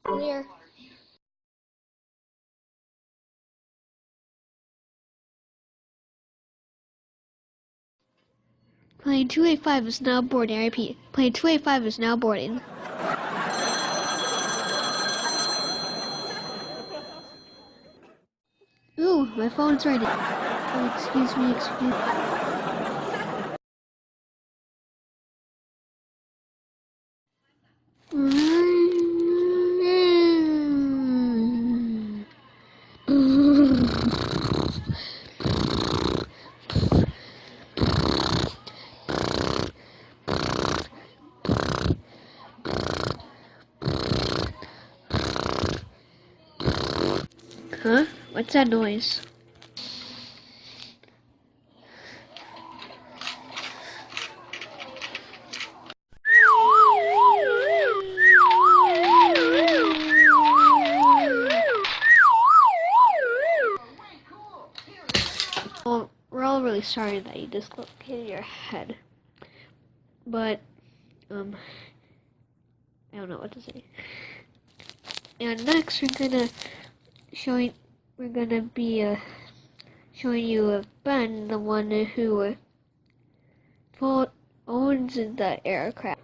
Clear. Plane 285 is now boarding. I repeat, plane 285 is now boarding. Ooh, my phone's ready. Oh, excuse me. Huh? What's that noise? Well, we're all really sorry that you dislocated your head. But, I don't know what to say. And next, we're gonna be showing you Ben, the one who owns the aircraft.